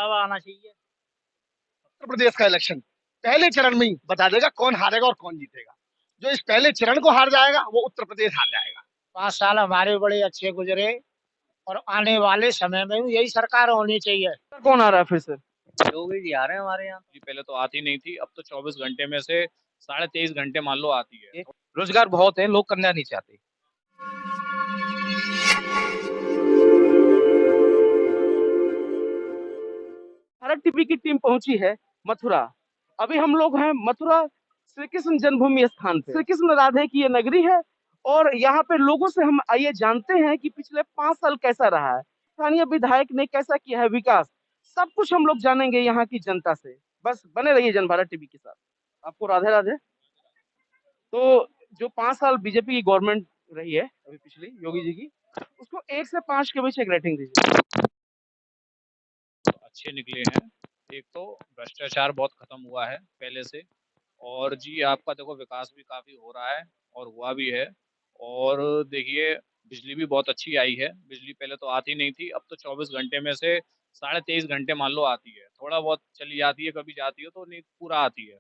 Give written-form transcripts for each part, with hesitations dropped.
अब आना चाहिए। उत्तर प्रदेश का इलेक्शन पहले चरण में ही बता देगा कौन हारेगा और कौन जीतेगा। जो इस पहले चरण को हार जाएगा वो उत्तर प्रदेश हार जाएगा। 5 साल हमारे बड़े अच्छे गुजरे और आने वाले समय में भी यही सरकार होनी चाहिए। कौन आ रहा है फिर से? योगी जी आ रहे हैं हमारे यहाँ। जी पहले तो आती नहीं थी, अब तो 24 घंटे में से 23.5 घंटे मान लो आती है। रोजगार बहुत है, लोग करना नहीं चाहते। भारत टीवी की टीम पहुंची है मथुरा। अभी हम लोग हैं मथुरा श्री कृष्ण जन्मभूमि स्थान पे। श्री कृष्ण राधे की ये नगरी है और यहाँ पे लोगों से हम आइए जानते हैं कि पिछले 5 साल कैसा रहा है, स्थानीय विधायक ने कैसा किया है विकास। सब कुछ हम लोग जानेंगे यहाँ की जनता से। बस बने रहिए जन भारत टीवी के साथ। आपको राधे राधे। तो जो 5 साल बीजेपी की गवर्नमेंट रही है अभी पिछली योगी जी की, उसको 1 से 5 के बीच एक रेटिंग दीजिए। अच्छे निकले हैं। एक तो भ्रष्टाचार बहुत खत्म हुआ है पहले से, और जी आपका देखो विकास भी काफी हो रहा है और हुआ भी है। और देखिए बिजली भी बहुत अच्छी आई है। बिजली पहले तो आती नहीं थी, अब तो 24 घंटे में से 23.5 घंटे मान लो आती है। थोड़ा बहुत चली जाती है, कभी जाती है तो नहीं पूरा आती है।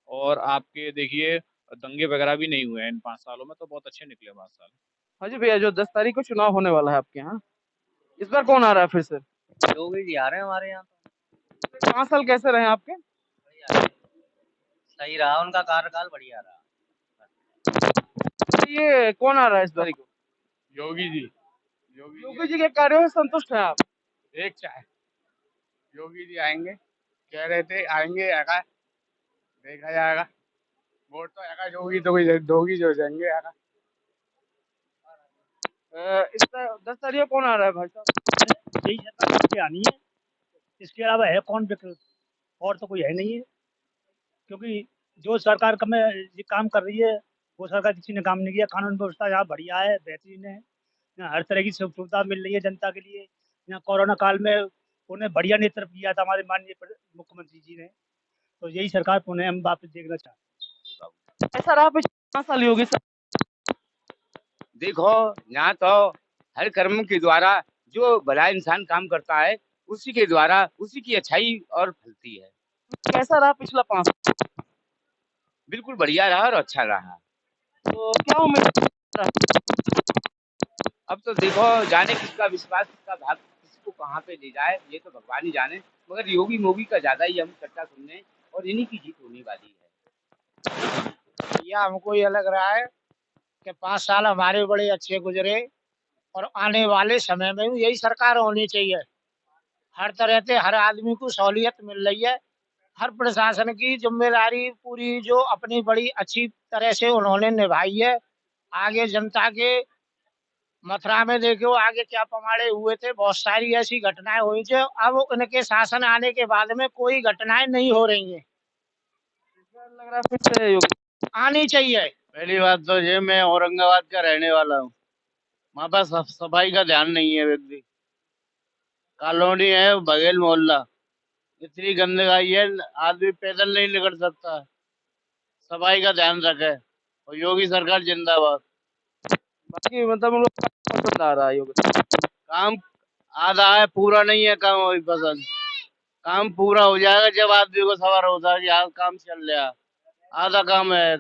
और आपके देखिए दंगे वगैरह भी नहीं हुए हैं इन 5 सालों में, तो बहुत अच्छे निकले 5 साल। हाँ जी भैया, जो 10 तारीख को चुनाव होने वाला है आपके यहाँ, इस बार कौन आ रहा है फिर से? योगी जी आ रहे हैं हमारे यहाँ। 5 साल कैसे रहे आपके? बढ़िया है। सही रहा, उनका कार्यकाल बढ़िया रहा। तो ये कौन आ रहा है इस बारी को? योगी जी। योगी जी के कार्यों से संतुष्ट हैं आप? एक चाय योगी जी आएंगे, कह रहे थे आएंगे, आगा देखा जाएगा। वोट तो आगा योगी तो दोगी जो जाएंगे आगा। इस 10 तारीख को कौन आ रहा है भाई साहब? यही सरकार से आनी है, इसके अलावा है कौन विकल्प? और तो कोई है नहीं है, क्योंकि जो सरकार में ये काम कर रही है वो सरकार किसी ने काम नहीं किया। कानून व्यवस्था यहाँ बढ़िया है, बेहतरीन है। यहाँ हर तरह की सुविधा मिल रही है जनता के लिए। यहाँ कोरोना काल में उन्हें बढ़िया नेतृत्व किया था हमारे माननीय मुख्यमंत्री जी ने। तो यही सरकार पुनः हम वापस देखना चाहते हैं। ऐसा रहा पिछले 5 साल योगी सर? देखो यहाँ तो हर कर्म के द्वारा जो भला इंसान काम करता है उसी के द्वारा उसी की अच्छाई और फलती है। कैसा रहा पिछला 5 साल? बिल्कुल बढ़िया रहा और अच्छा रहा। तो क्या उम्मीद? अब तो देखो जाने किसका विश्वास किसका भाग किसको कहाँ पे ले जाए ये तो भगवान ही जाने, मगर योगी मोगी का ज्यादा ही हम चर्चा सुनने और इन्हीं की जीत होने वाली है। भैया हमको ये लग रहा है कि 5 साल हमारे बड़े अच्छे गुजरे और आने वाले समय में भी यही सरकार होनी चाहिए। हर तरह से हर आदमी को सहूलियत मिल रही है। हर प्रशासन की जिम्मेदारी पूरी जो अपनी बड़ी अच्छी तरह से उन्होंने निभाई है। आगे जनता के मथुरा में देखो आगे क्या पमाड़े हुए थे, बहुत सारी ऐसी घटनाएं हुई थी। अब उनके शासन आने के बाद में कोई घटनाएं नहीं हो रही हैं। लग रहा है फिर से योगी आनी चाहिए। पहली बात तो ये मैं औरंगाबाद का रहने वाला हूँ। वहाँ पर सफाई का ध्यान नहीं है। व्यक्ति कॉलोनी है बघेल मोहल्ला, इतनी गंदगी है आदमी पैदल नहीं निकल सकता। सफाई का ध्यान रखे और योगी सरकार जिंदाबाद। बाकी मतलब हम लोग को पसंद आ रहा है योगी सर। काम आधा है, पूरा नहीं है काम अभी पसंद। काम पूरा हो जाएगा जब आदमी को सवार होता है कि हाँ काम चल रहा। आधा काम है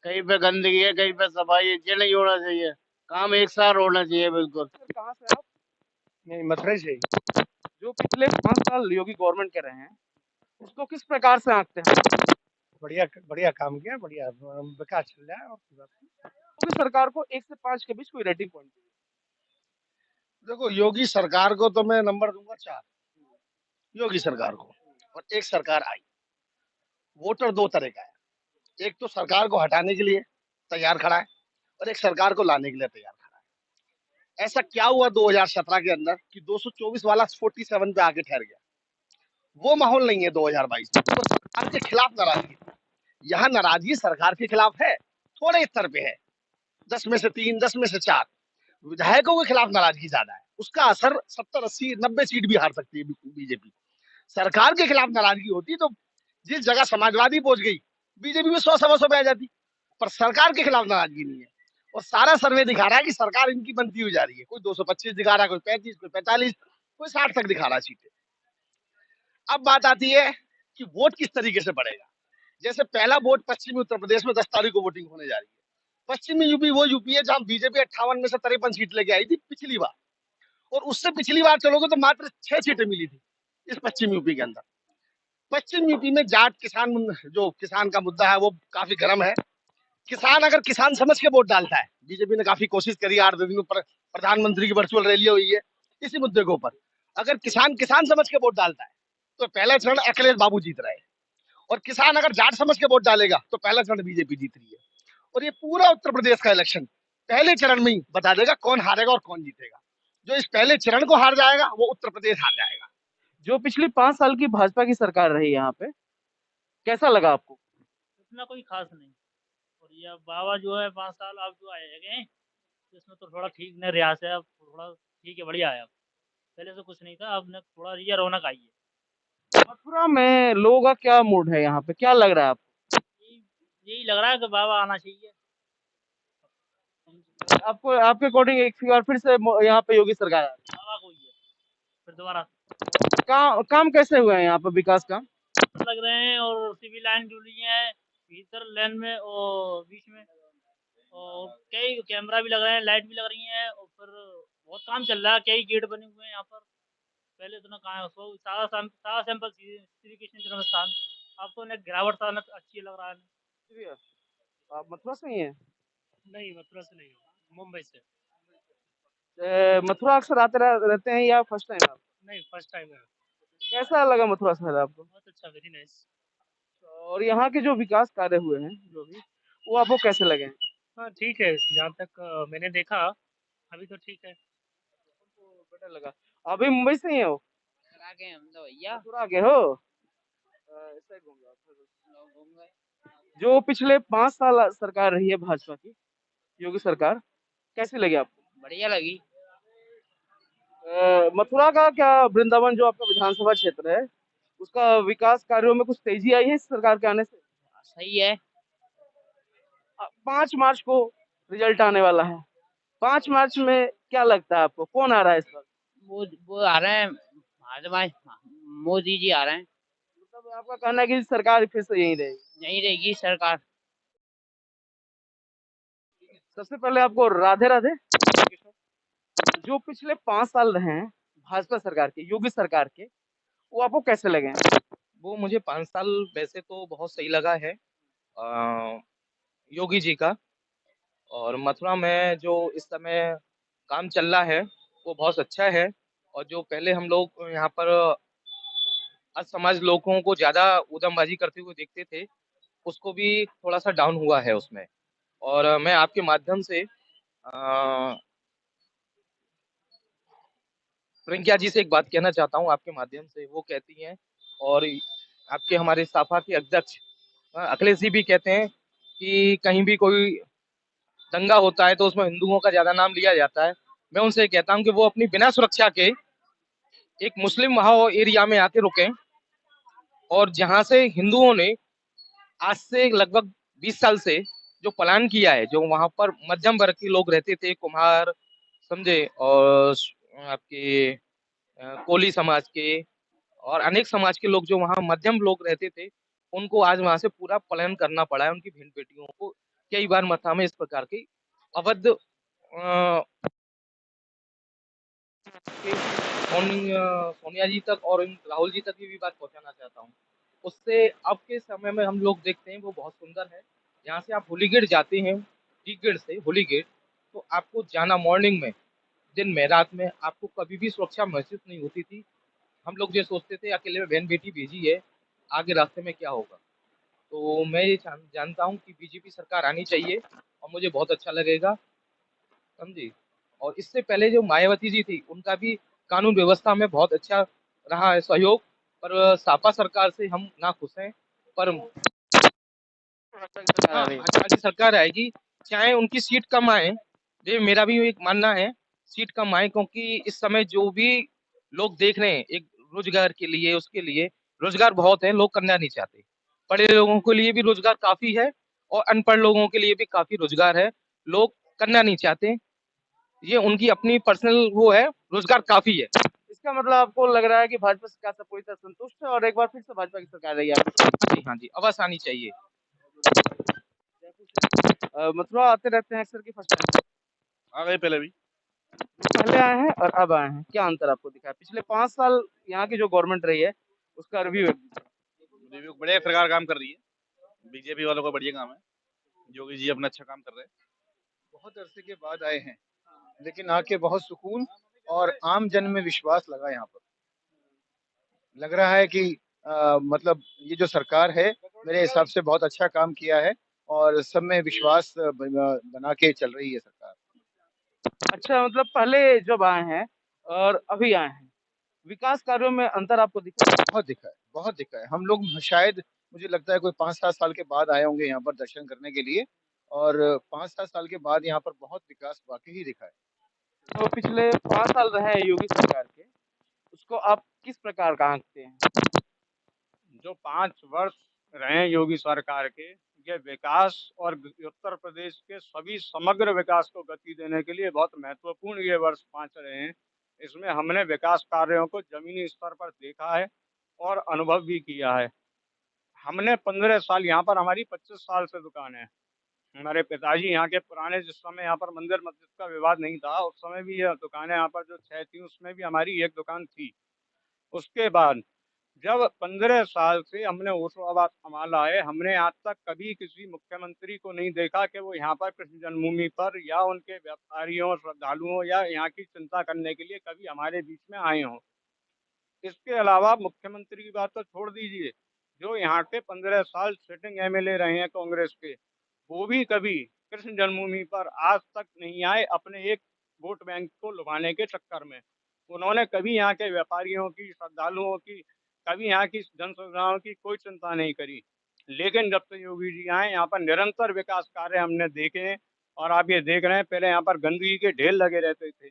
कहीं पे गंदगी है कहीं पे सफाई है, ये नहीं होना चाहिए। काम एक साथ होना चाहिए बिल्कुल। कहाँ से आप? नहीं मथुरा से। जो पिछले 5 साल योगी गवर्नमेंट के रहे हैं उसको किस प्रकार से आंकते हैं? बढ़िया बढ़िया काम किया, बढ़िया विकास चल रहा है। और योगी सरकार को 1 से 5 के बीच कोई रेटिंग पॉइंट? देखो योगी सरकार को तो मैं नंबर दूंगा 4। योगी सरकार को। और एक सरकार आई, वोटर दो तरह का है। एक तो सरकार को हटाने के लिए तैयार खड़ा है और एक सरकार को लाने के लिए तैयार खड़ा है। ऐसा क्या हुआ 2017 के अंदर कि 224 वाला 47 पे आके ठहर गया? वो माहौल नहीं है 2022 में। तो सरकार के खिलाफ नाराजगी, यहाँ नाराजगी सरकार के खिलाफ है, थोड़े स्तर पे है। 10 में से 3, 10 में से 4 विधायकों के खिलाफ नाराजगी ज्यादा है। उसका असर 70, 80, 90 सीट भी हार सकती है बीजेपी। सरकार के खिलाफ नाराजगी होती तो जिस जगह समाजवादी पहुंच गई बीजेपी में 100 सवा 100 पे आ जाती। पर सरकार के खिलाफ नाराजगी नहीं है। और सारा सर्वे दिखा रहा है कि सरकार इनकी बनती हुई जा रही है। कोई 225 दिखा रहा है, कोई 35, कोई 45, कोई 60 तक दिखा रहा है सीटें। अब बात आती है कि वोट किस तरीके से पड़ेगा। जैसे पहला वोट पश्चिमी उत्तर प्रदेश में 10 तारीख को वोटिंग होने जा रही है। पश्चिमी यूपी वो यूपी है जहां बीजेपी 58 में से 53 सीट लेके आई थी पिछली बार, और उससे पिछली बार चलोगे तो मात्र 6 सीटें मिली थी इस पश्चिम यूपी के अंदर। पश्चिम यूपी में जाट किसान, जो किसान का मुद्दा है वो काफी गर्म है। किसान अगर किसान समझ के वोट डालता है, बीजेपी ने काफी कोशिश करी, 8 दिनों पर प्रधानमंत्री की वर्चुअल रैली हुई है इसी मुद्दे के ऊपर। अगर किसान किसान समझ के वोट डालता है तो पहला चरण अखिलेश बाबू जीत रहे हैं, और किसान अगर जाट समझ के वोट डालेगा तो पहला चरण बीजेपी जीत रही है। और ये पूरा उत्तर प्रदेश का इलेक्शन पहले चरण में ही बता देगा कौन हारेगा और कौन जीतेगा। जो इस पहले चरण को हार जाएगा वो उत्तर प्रदेश हार जाएगा। जो पिछली 5 साल की भाजपा की सरकार रही यहाँ पे, कैसा लगा आपको? इतना कोई खास नहीं। और ये अब बाबा जो है 5 साल अब जो आए गए तो इसमें तो थोड़ा ठीक नहीं रियाज है, अब थोड़ा ठीक है, बढ़िया है। अब पहले से कुछ नहीं था, अब न थोड़ा ये रौनक आई है। मथुरा में लोगों का क्या मूड है यहाँ पे, क्या लग रहा है आपको? यही लग रहा है कि बाबा आना चाहिए। आपको आपके अकॉर्डिंग एक बार फिर से यहाँ पे योगी सरकार है। बाबा को ही है फिर दोबारा काम कैसे हुए हैं यहाँ पे, विकास काम? लग रहे हैं, और सिविल लाइन जुड़ी है भीतर लेन में और बीच में, और कई कैमरा भी लग रहे हैं, लाइट भी लग रही है, और फिर बहुत काम चल रहा है, कई गेट बने हुए हैं यहाँ पर। पहले इतना कहाँ है, उसको सारा सैंपल श्री कृष्ण जन्म स्थान, अब तो उन्हें गिरावट सा अच्छी लग रहा है। आप मथुरा से ही हैं? नहीं, मथुरा से नहीं, मुंबई से। मथुरा अक्सर आते रहते हैं या फर्स्ट टाइम आप? नहीं, फर्स्ट टाइम है। कैसा लगा मथुरा शहर आपको? बहुत अच्छा, वेरी नाइस। और यहाँ के जो विकास कार्य हुए हैं जो भी, वो आपको कैसे लगे? हाँ ठीक है, जहाँ तक मैंने देखा अभी तो ठीक है। बेटर लगा। अभी मुंबई से ही हो? के हम तो भैया मथुरा के हो? ऐसा ही घूम रहा था। घूम गए। जो पिछले 5 साल सरकार रही है भाजपा की, योगी सरकार, कैसी लगी आपको? बढ़िया लगी। मथुरा का क्या, वृंदावन जो आपका विधानसभा क्षेत्र है, उसका विकास कार्यों में कुछ तेजी आई है इस सरकार के आने से? सही है। 5 मार्च को रिजल्ट आने वाला है। 5 मार्च में क्या लगता है आपको, कौन आ रहा है इस बार? वो आ रहे हैं, भाजपा मोदी जी आ रहे हैं। मतलब आपका कहना है कि सरकार फिर से यही रहेगी? यही रहेगी सरकार। सबसे पहले आपको राधे राधे। जो पिछले 5 साल रहे हैं भाजपा सरकार के, योगी सरकार के, वो आपको कैसे लगे? वो मुझे 5 साल वैसे तो बहुत सही लगा है योगी जी का। और मथुरा में जो इस समय काम चल रहा है वो बहुत अच्छा है। और जो पहले हम लोग यहाँ पर असमाज लोगों को ज़्यादा उद्यमबाजी करते हुए देखते थे, उसको भी थोड़ा सा डाउन हुआ है उसमें। और मैं आपके माध्यम से प्रियंका जी से एक बात कहना चाहता हूँ आपके माध्यम से। वो कहती हैं, और आपके हमारे सपा के अध्यक्ष अखिलेश जी भी कहते हैं कि कहीं भी कोई दंगा होता है तो उसमें हिंदुओं का ज्यादा नाम लिया जाता है। मैं उनसे कहता हूं कि वो अपनी बिना सुरक्षा के एक मुस्लिम वहां एरिया में आके रुके, और जहां से हिंदुओं ने आज से लगभग 20 साल से जो पलायन किया है, जो वहां पर मध्यम वर्ग के लोग रहते थे, कुम्हार समझे, और आपके कोली समाज के और अनेक समाज के लोग जो वहाँ मध्यम लोग रहते थे, उनको आज वहां से पूरा पलायन करना पड़ा है। उनकी बहन बेटियों को कई बार मथुरा में इस प्रकार की अवैध सोनिया जी तक और राहुल जी तक की भी बात पहुंचाना चाहता हूँ। उससे अब के समय में हम लोग देखते हैं वो बहुत सुंदर है। यहाँ से आप होलीगेट जाते हैं, टी गेट से होलीगेट, तो आपको जाना मॉर्निंग में, दिन में, रात में आपको कभी भी सुरक्षा महसूस नहीं होती थी। हम लोग ये सोचते थे अकेले में बहन बेटी भेजी है, आगे रास्ते में क्या होगा। तो मैं ये जानता हूँ कि बीजेपी सरकार आनी चाहिए और मुझे बहुत अच्छा लगेगा, समझी। और इससे पहले जो मायावती जी थी, उनका भी कानून व्यवस्था में बहुत अच्छा रहा है सहयोग, पर सपा सरकार से हम ना खुश हैं। पर हाँ, भाजपा की सरकार आएगी, चाहे उनकी सीट कम आए, ये मेरा भी एक मानना है, सीट कम आए, क्योंकि इस समय जो भी लोग देख रहे हैं एक रोजगार के लिए, उसके लिए रोजगार बहुत है, लोग करना नहीं चाहते। पढ़े लोगों के लिए भी रोजगार काफी है और अनपढ़ लोगों के लिए भी काफी रोजगार है, लोग करना नहीं चाहते। ये उनकी अपनी पर्सनल वो है, रोजगार काफी है। इसका मतलब आपको लग रहा है कि भाजपा सरकार से पूरी तरह संतुष्ट है और एक बार फिर से भाजपा की सरकार रही है। हाँ जी, अवश्य आनी चाहिए। मथुरा आते रहते हैं अक्सर की फर्स्ट टाइम आ गए पहले भी। पहले आए हैं और अब आए हैं, क्या अंतर आपको दिखा है? पिछले 5 साल यहाँ की जो गवर्नमेंट रही है, उसका रिव्यू रिव्यू बढ़िया सरकार काम कर रही है, बीजेपी वालों का बढ़िया काम है, योगी जी अपना अच्छा काम कर रहे हैं। बहुत अरसे के बाद आए हैं, लेकिन आके बहुत सुकून और आम जन में विश्वास लगा यहाँ पर। लग रहा है कि मतलब ये जो सरकार है मेरे हिसाब से बहुत अच्छा काम किया है और सब में विश्वास बना के चल रही है सरकार। अच्छा, मतलब पहले जब आए हैं और अभी आए हैं, विकास कार्यों में अंतर आपको दिखा? बहुत दिखा है, बहुत दिखा है। हम लोग शायद मुझे लगता है कोई 5-7 साल के बाद आए होंगे यहाँ पर दर्शन करने के लिए और 5-7 साल के बाद यहाँ पर बहुत विकास वाकई ही दिखा है। तो पिछले 5 साल रहे हैं योगी सरकार के, उसको आप किस प्रकार का आंकते हैं? जो 5 वर्ष रहे योगी सरकार के, ये विकास और उत्तर प्रदेश के सभी समग्र विकास को गति देने के लिए बहुत महत्वपूर्ण ये वर्ष 5 रहे हैं। इसमें हमने विकास कार्यों को जमीनी स्तर पर देखा है और अनुभव भी किया है। हमने 15 साल यहाँ पर, हमारी 25 साल से दुकान है। हमारे पिताजी यहाँ के पुराने, जिस समय यहाँ पर मंदिर मस्जिद का विवाद नहीं था, उस समय भी यह दुकानें यहाँ पर जो 6 थी, उसमें भी हमारी एक दुकान थी। उसके बाद जब 15 साल से हमने होशंगाबाद संभाला है, हमने आज तक कभी किसी मुख्यमंत्री को नहीं देखा कि वो यहाँ पर कृष्ण जन्मभूमि पर या उनके व्यापारियों, श्रद्धालुओं या यहाँ की चिंता करने के लिए कभी हमारे बीच में आए हों। इसके अलावा मुख्यमंत्री की बात तो छोड़ दीजिए, जो यहाँ के 15 साल सिटिंग एमएलए रहे हैं कांग्रेस के, वो भी कभी कृष्ण जन्मभूमि पर आज तक नहीं आए अपने एक वोट बैंक को लुभाने के चक्कर में। उन्होंने कभी यहाँ के व्यापारियों की, श्रद्धालुओं की, कभी यहाँ की जन सुविधाओं की कोई चिंता नहीं करी। लेकिन जब से योगी जी आए, यहाँ पर निरंतर विकास कार्य हमने देखे हैं और आप ये देख रहे हैं, पहले यहाँ पर गंदगी के ढेर लगे रहते थे,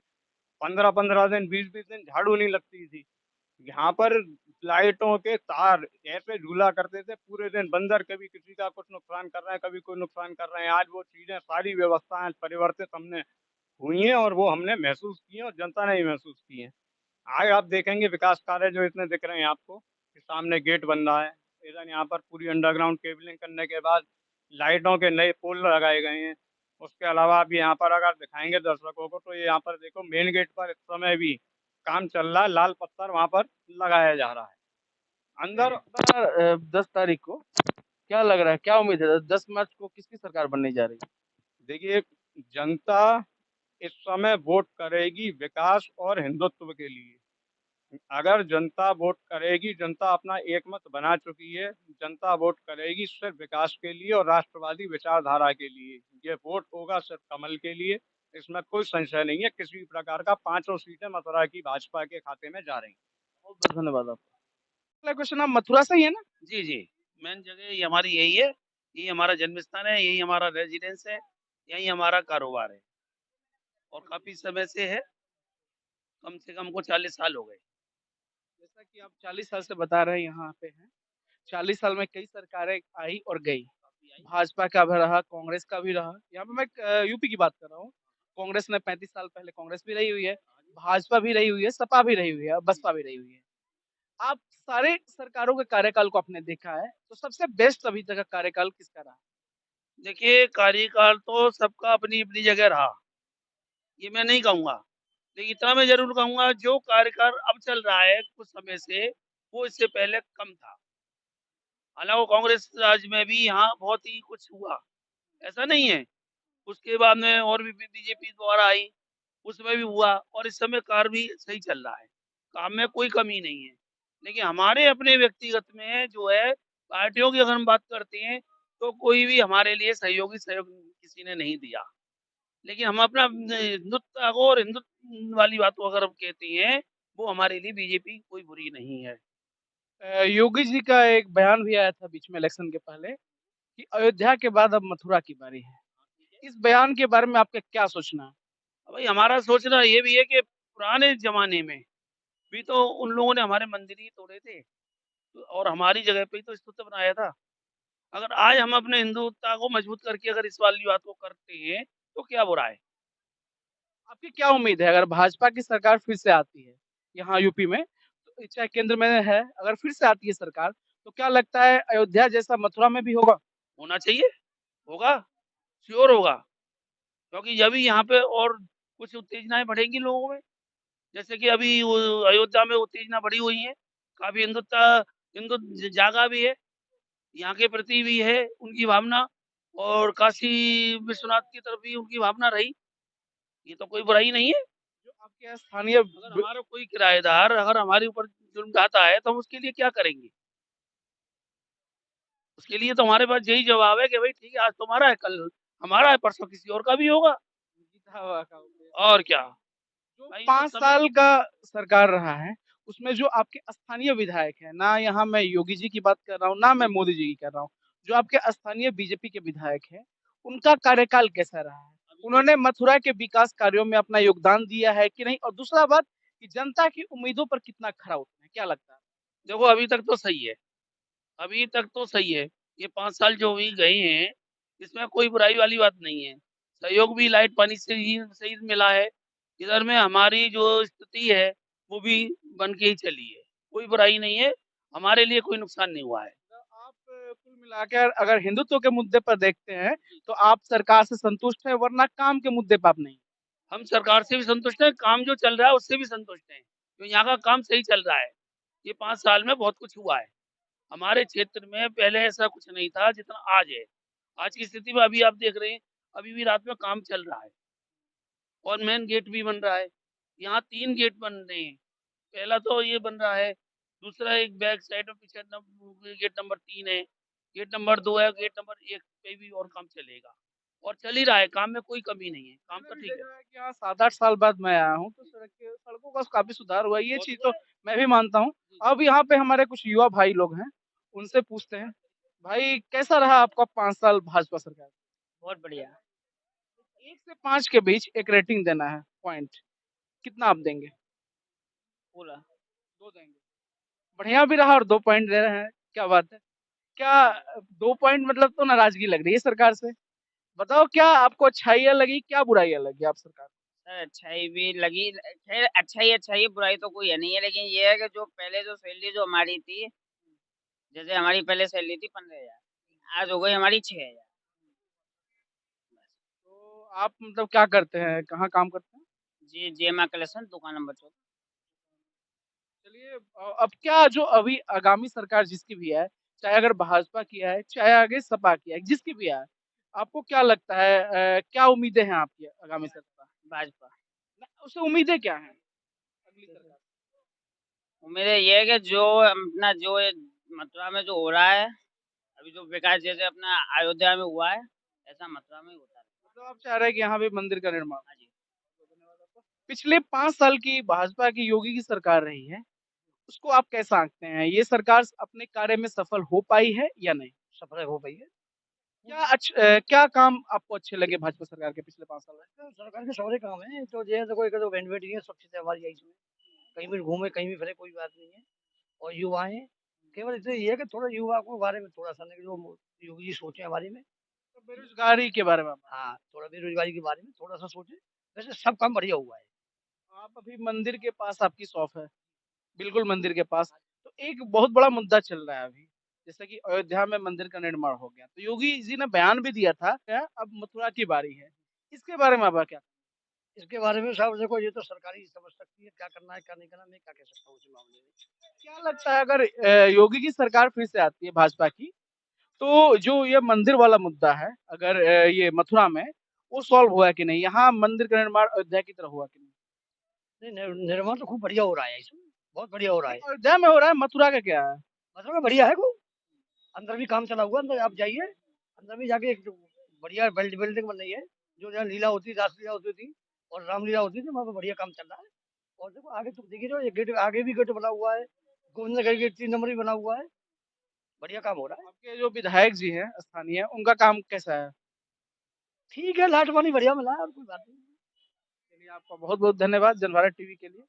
15-15 दिन, 20-20 दिन झाड़ू नहीं लगती थी। यहाँ पर लाइटों के तार ऐसे झूला करते थे पूरे दिन, बंदर कभी किसी का कुछ नुकसान कर रहे हैं, कभी कोई नुकसान कर रहे हैं। आज वो चीजें, सारी व्यवस्थाएं परिवर्तित हमने हुई हैं और वो हमने महसूस की हैं और जनता ने भी महसूस की हैं। आज आप देखेंगे विकास कार्य जो इतने दिख रहे हैं आपको, कि सामने गेट बन रहा है, इधर यहाँ पर पूरी अंडरग्राउंड केबलिंग करने के बाद लाइटों के नए पोल लगाए गए हैं। उसके अलावा आप यहाँ पर अगर दिखाएंगे दर्शकों को, तो ये यहाँ पर देखो, मेन गेट पर इस समय भी काम चल रहा है, लाल पत्थर वहाँ पर लगाया जा रहा है। अंदर 10 तारीख को क्या लग रहा है, क्या उम्मीद है 10 मार्च को किसकी सरकार बनने जा रही है? देखिए, जनता इस समय वोट करेगी विकास और हिंदुत्व के लिए। अगर जनता वोट करेगी, जनता अपना एक मत बना चुकी है, जनता वोट करेगी सिर्फ विकास के लिए और राष्ट्रवादी विचारधारा के लिए। ये वोट होगा सिर्फ कमल के लिए, इसमें कोई संशय नहीं है किसी भी प्रकार का। 5 सीटें मथुरा की भाजपा के खाते में जा रही। बहुत बहुत धन्यवाद आपका। अगला क्वेश्चन, आप मथुरा से ही है ना? जी, जी। मेन जगह ये हमारी यही है, यही हमारा जन्म स्थान है, यही हमारा रेज़िडेंस है, यही हमारा कारोबार है और काफ़ी समय से है, कम से कम को 40 साल हो गए। जैसा कि आप 40 साल से बता रहे हैं यहाँ पे हैं, 40 साल में कई सरकारें आई और गई। भाजपा का भी रहा, कांग्रेस का भी रहा। यहाँ पे मैं यूपी की बात कर रहा हूँ। कांग्रेस ने 35 साल पहले कांग्रेस भी रही हुई है, भाजपा भी रही हुई है, सपा भी रही हुई है और बसपा भी रही हुई है। आप सारे सरकारों के कार्यकाल को आपने देखा है, तो सबसे बेस्ट अभी तक का कार्यकाल किसका रहा? देखिए, कार्यकाल तो सबका अपनी-अपनी जगह रहा, ये मैं नहीं कहूँगा। लेकिन इतना मैं ज़रूर कहूँगा, जो कार्यकाल अब चल रहा है कुछ समय से, वो इससे पहले कम था। हालाँकि कांग्रेस राज में भी यहाँ बहुत ही कुछ हुआ, ऐसा नहीं है। उसके बाद में और भी बीजेपी द्वारा आई, उसमें भी हुआ और इस समय कार्य भी सही चल रहा है। काम में कोई कमी नहीं है। लेकिन हमारे अपने व्यक्तिगत में जो है, पार्टियों की अगर हम बात करते हैं, तो कोई भी हमारे लिए सहयोग किसी ने नहीं दिया। लेकिन हम अपना हिंदुत्व और हिंदुत्व वाली बात को अगर हम कहते हैं, वो हमारे लिए बीजेपी कोई बुरी नहीं है। योगी जी का एक बयान भी आया था बीच में इलेक्शन के पहले कि अयोध्या के बाद अब मथुरा की बारी है। इस बयान के बारे में आपका क्या सोचना है? भाई हमारा सोचना ये भी है कि पुराने ज़माने में भी तो उन लोगों ने हमारे मंदिर ही तोड़े थे और हमारी जगह पे ही तो स्तूप बनाया था। अगर आज हम अपने हिंदुत्व को मजबूत करके अगर इस वाली बात को करते हैं, तो क्या बुरा है? आपकी क्या उम्मीद है अगर भाजपा की सरकार फिर से आती है, यहाँ यूपी में, तो चाहे केंद्र में है, अगर फिर से आती है सरकार, तो क्या लगता है अयोध्या जैसा मथुरा में भी होगा? होना चाहिए, होगा, श्योर होगा। क्योंकि जब भी यहाँ पे और कुछ उत्तेजनाएँ बढ़ेंगी लोगों में, जैसे कि अभी वो अयोध्या में उत्तेजना बढ़ी हुई है, काफ़ी हिंदू जागा भी है, यहाँ के प्रति भी है उनकी भावना और काशी विश्वनाथ की तरफ भी उनकी भावना रही। ये तो कोई बुराई नहीं है। जो आपके स्थानीय अगर हमारा कोई किराएदार अगर हमारे ऊपर जुल्म ढाता है, तो हम उसके लिए क्या करेंगे? उसके लिए तो हमारे पास यही जवाब है कि भाई ठीक है, आज तुम्हारा है, कल हमारा है, परसों किसी और का भी होगा। और क्या? जो भाई तो 5 समय साल का सरकार रहा है, उसमें जो आपके स्थानीय विधायक हैं, ना यहाँ मैं योगी जी की बात कर रहा हूँ, ना मैं मोदी जी की कर रहा हूँ, जो आपके स्थानीय बीजेपी के विधायक हैं, उनका कार्यकाल कैसा रहा है? उन्होंने मथुरा के विकास कार्यों में अपना योगदान दिया है कि नहीं? और दूसरा बात कि जनता की उम्मीदों पर कितना खरा उतरे हैं, क्या लगता है? देखो अभी तक तो सही है, अभी तक तो सही है। ये 5 साल जो भी गए हैं, इसमें कोई बुराई वाली बात नहीं है। सहयोग भी लाइट पानी से ही सही मिला है। इधर में हमारी जो स्थिति है, वो भी बन के ही चली है। कोई बुराई नहीं है, हमारे लिए कोई नुकसान नहीं हुआ है। तो आप कुल मिलाकर अगर हिंदुत्व के मुद्दे पर देखते हैं, तो आप सरकार से संतुष्ट हैं, वरना काम के मुद्दे पर आप नहीं। हम सरकार से भी संतुष्ट हैं, काम जो चल रहा है उससे भी संतुष्ट हैं। तो यहाँ का काम सही चल रहा है। ये 5 साल में बहुत कुछ हुआ है। हमारे क्षेत्र में पहले ऐसा कुछ नहीं था जितना आज है। आज की स्थिति में अभी आप देख रहे हैं, अभी भी रात में काम चल रहा है और मेन गेट भी बन रहा है। यहाँ 3 गेट बन रहे हैं। पहला तो ये बन रहा है, दूसरा एक बैक साइड में पीछे गेट नंबर 3 है, गेट नंबर 2 है, गेट नंबर 1 पे भी और काम चलेगा और चल ही रहा है, काम में कोई कमी नहीं है, काम तो मैंने भी ठीक है। देखा है कि यहाँ 7-8 साल बाद मैं आया हूँ, तो सड़कों का काफ़ी सुधार हुआ है, ये चीज़ तो मैं भी मानता हूँ। अब यहाँ पे हमारे कुछ युवा भाई लोग हैं, उनसे पूछते हैं, भाई कैसा रहा आपका 5 साल भाजपा सरकार? बहुत बढ़िया। 1 से 5 के बीच एक रेटिंग देना है, पॉइंट, कितना आप देंगे? पूरा 2 देंगे। बढ़िया भी रहा और 2 पॉइंट दे रहे हैं, क्या बात है। क्या 2 पॉइंट मतलब तो नाराज़गी लग रही है सरकार से? बताओ क्या आपको अच्छाइयाँ लगी, क्या बुराइयाँ लगी आप सरकार को? सर अच्छाई भी लगी, खैर अच्छा ही है, बुराई तो कोई है नहीं है, लेकिन ये है कि जो पहले जो सैलरी जो हमारी थी, जैसे हमारी पहले सैलरी थी 15,000, आज हो गई हमारी 6,000। तो आप मतलब क्या करते हैं, कहाँ काम करते हैं? जी जेमा कलेक्शन दुकान नंबर 14। चलिए अब क्या जो अभी आगामी सरकार जिसकी भी है, चाहे अगर भाजपा की है, चाहे आगे सपा की है, जिसकी भी है, आपको क्या लगता है क्या उम्मीदें हैं आपकी आगामी सरकार? भाजपा। उससे उम्मीदें क्या हैं अगली सरकार से? उम्मीद ये है कि जो अपना जो ये मथुरा में जो हो रहा है, अभी जो विकास जैसे अपना अयोध्या में हुआ है, ऐसा मथुरा में ही होता है। मतलब आप चाह रहे हैं कि यहाँ भी मंदिर का निर्माण हो? हाँ जी। पिछले 5 साल की भाजपा की योगी की सरकार रही है, उसको आप कैसा आंकते हैं? ये सरकार अपने कार्य में सफल हो पाई है या नहीं? सफल हो पाई है। क्या काम आपको अच्छे लगे भाजपा सरकार के पिछले 5 साल में? तो सरकार के सारे काम हैं, तो ये देखो एक तो बेनिफिट ये है, स्वच्छता हमारी है इसमें, कहीं भी घूमे कहीं भी फिरे कोई बात नहीं है। और युवाएं केवल इतना ये है कि थोड़ा युवा को बारे में थोड़ा सा जो योगी जी सोचे हमारे में। तो बेरोजगारी के बारे में आप हाँ, थोड़ा बेरोजगारी के बारे में थोड़ा सा सोचे, वैसे सब काम बढ़िया हुआ है। आप अभी मंदिर के पास आपकी शॉप है, बिल्कुल मंदिर के पास। तो एक बहुत बड़ा मुद्दा चल रहा है अभी, जैसे कि अयोध्या में मंदिर का निर्माण हो गया, तो योगी जी ने बयान भी दिया था, क्या अब मथुरा की बारी है। इसके बारे में आप क्या? इसके बारे में साहब देखो ये तो सरकार ही समझ सकती है क्या करना है क्या नहीं करना, मैं क्या कह सकता हूँ इस मामले में। क्या लगता है अगर योगी की सरकार फिर से आती है भाजपा की, तो जो ये मंदिर वाला मुद्दा है, अगर ये मथुरा में वो सॉल्व हुआ है कि नहीं? यहाँ मंदिर का निर्माण अयोध्या की तरह हुआ कि नहीं? निर्माण तो खूब बढ़िया हो रहा है इसमें, बहुत बढ़िया हो रहा है। अयोध्या में हो रहा है, मथुरा का क्या है? मतलब बढ़िया है खूब, अंदर भी काम चला हुआ, अंदर आप जाइए, अंदर भी जाके एक बढ़िया बिल्डिंग बन रही है, जो जहाँ लीला होती थी, रासलीला होती थी और रामलीला होती थी, वहाँ पे बढ़िया काम चल रहा है। और देखो आगे तुम देखिए जो ये गेट आगे भी गेट बना हुआ है, गोविंदनगर गेट 3 नंबर भी बना हुआ है, बढ़िया काम हो रहा है। आपके जो विधायक जी हैं स्थानीय, उनका काम कैसा है? ठीक है, लाइट पानी बढ़िया मिला है और कोई बात नहीं। चलिए आपका बहुत बहुत धन्यवाद जनभारत टीवी के लिए।